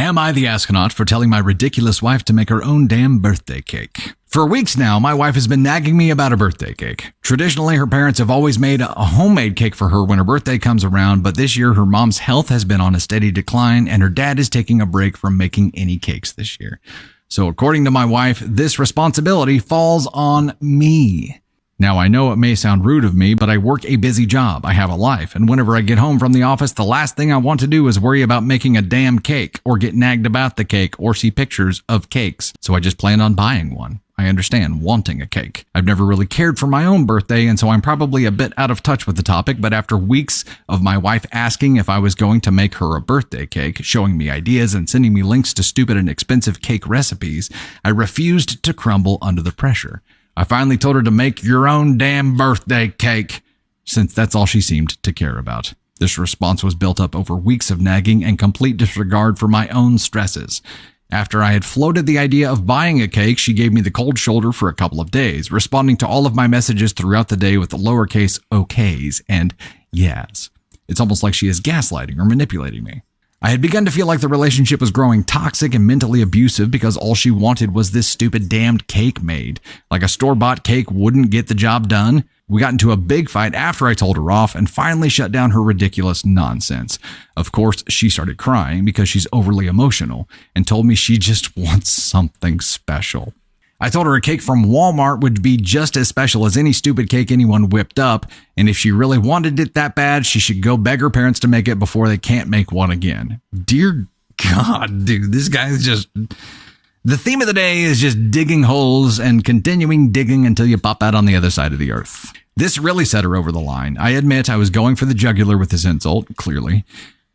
Am I the astronaut for telling my ridiculous wife to make her own damn birthday cake? For weeks now, my wife has been nagging me about a birthday cake. Traditionally, her parents have always made a homemade cake for her when her birthday comes around, but this year her mom's health has been on a steady decline and her dad is taking a break from making any cakes this year. So according to my wife, this responsibility falls on me. Now, I know it may sound rude of me, but I work a busy job. I have a life. And whenever I get home from the office, the last thing I want to do is worry about making a damn cake or get nagged about the cake or see pictures of cakes. So I just plan on buying one. I understand wanting a cake. I've never really cared for my own birthday, and so I'm probably a bit out of touch with the topic, but after weeks of my wife asking if I was going to make her a birthday cake, showing me ideas and sending me links to stupid and expensive cake recipes, I refused to crumble under the pressure. I finally told her to make your own damn birthday cake, since that's all she seemed to care about. This response was built up over weeks of nagging and complete disregard for my own stresses. After I had floated the idea of buying a cake, she gave me the cold shoulder for a couple of days, responding to all of my messages throughout the day with the lowercase okays and yes. It's almost like she is gaslighting or manipulating me. I had begun to feel like the relationship was growing toxic and mentally abusive because all she wanted was this stupid damned cake made. Like a store-bought cake wouldn't get the job done. We got into a big fight after I told her off and finally shut down her ridiculous nonsense. Of course, she started crying because she's overly emotional and told me she just wants something special. I told her a cake from Walmart would be just as special as any stupid cake anyone whipped up, and if she really wanted it that bad, she should go beg her parents to make it before they can't make one again. Dear God, dude, this guy is just... The theme of the day is just digging holes and continuing digging until you pop out on the other side of the earth. This really set her over the line. I admit I was going for the jugular with this insult, clearly.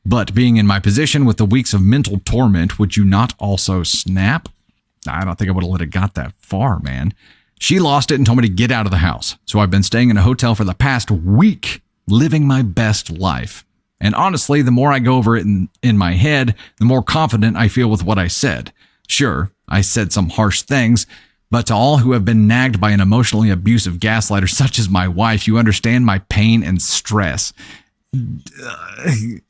But being in my position with the weeks of mental torment, would you not also snap? I don't think I would have let it got that far, man. She lost it and told me to get out of the house. So I've been staying in a hotel for the past week, living my best life. And honestly, the more I go over it in my head, the more confident I feel with what I said. Sure, I said some harsh things, but to all who have been nagged by an emotionally abusive gaslighter such as my wife, you understand my pain and stress.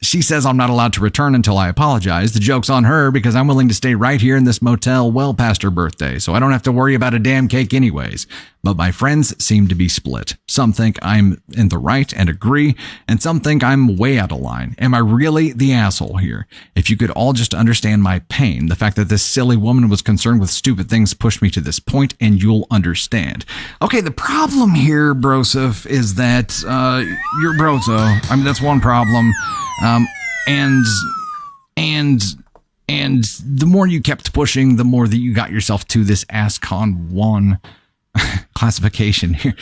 She says I'm not allowed to return until I apologize. The joke's on her because I'm willing to stay right here in this motel well past her birthday, so I don't have to worry about a damn cake anyways. But my friends seem to be split. Some think I'm in the right and agree, and some think I'm way out of line. Am I really the asshole here? If you could all just understand my pain, the fact that this silly woman was concerned with stupid things pushed me to this point, and you'll understand. Okay, the problem here, Broseph, is that you're Brozo. I mean, that's one problem. And the more you kept pushing, the more that you got yourself to this ASCON 1 classification here.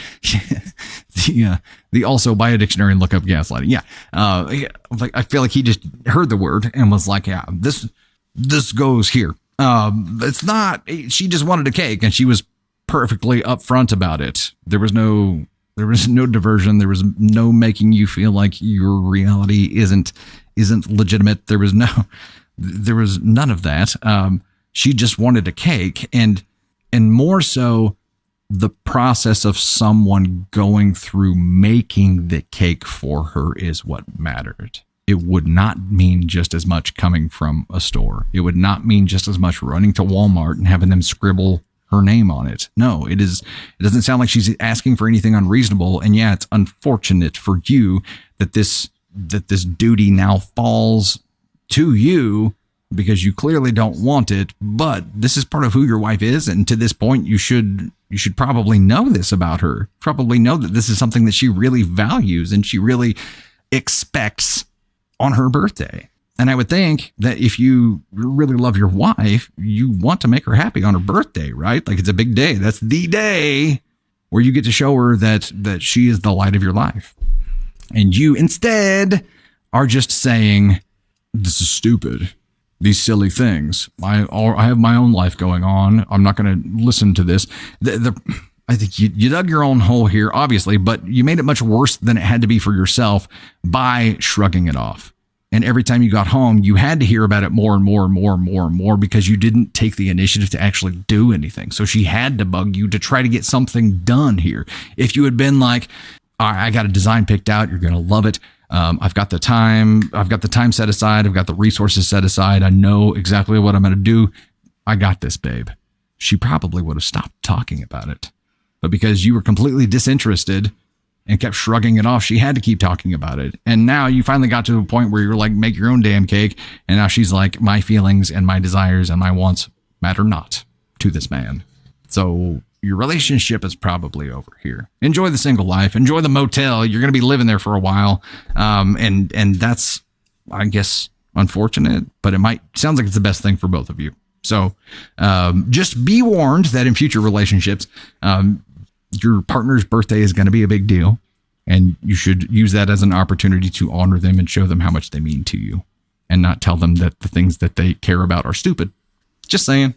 The also by a dictionary and look up gaslighting. Yeah. I feel like he just heard the word and was like, yeah, this goes here. It's not, she just wanted a cake and she was perfectly upfront about it. There was no diversion. There was no making you feel like your reality isn't legitimate. There was none of that. She just wanted a cake and more so the process of someone going through making the cake for her is what mattered. It would not mean just as much coming from a store. It would not mean just as much running to Walmart and having them scribble her name on it. No, it doesn't sound like she's asking for anything unreasonable. And yeah, it's unfortunate for you that this duty now falls to you because you clearly don't want it, but this is part of who your wife is. And to this point, you should probably know this about her. Probably know that this is something that she really values and she really expects on her birthday. And I would think that if you really love your wife, you want to make her happy on her birthday, right? Like it's a big day. That's the day where you get to show her that she is the light of your life. And you instead are just saying, this is stupid. These silly things. I have my own life going on. I'm not going to listen to this. I think you dug your own hole here, obviously, but you made it much worse than it had to be for yourself by shrugging it off. And every time you got home, you had to hear about it more and more and more and more and more because you didn't take the initiative to actually do anything. So she had to bug you to try to get something done here. If you had been like, all right, I got a design picked out, you're going to love it. I've got the time set aside. I've got the resources set aside. I know exactly what I'm going to do. I got this, babe. She probably would have stopped talking about it. But because you were completely disinterested and kept shrugging it off, she had to keep talking about it. And now you finally got to a point where you're like, make your own damn cake. And now she's like, my feelings and my desires and my wants matter not to this man. So your relationship is probably over here. Enjoy the single life. Enjoy the motel. You're going to be living there for a while. And that's, I guess, unfortunate, but sounds like it's the best thing for both of you. So just be warned that in future relationships, your partner's birthday is going to be a big deal, and you should use that as an opportunity to honor them and show them how much they mean to you, and not tell them that the things that they care about are stupid. Just saying.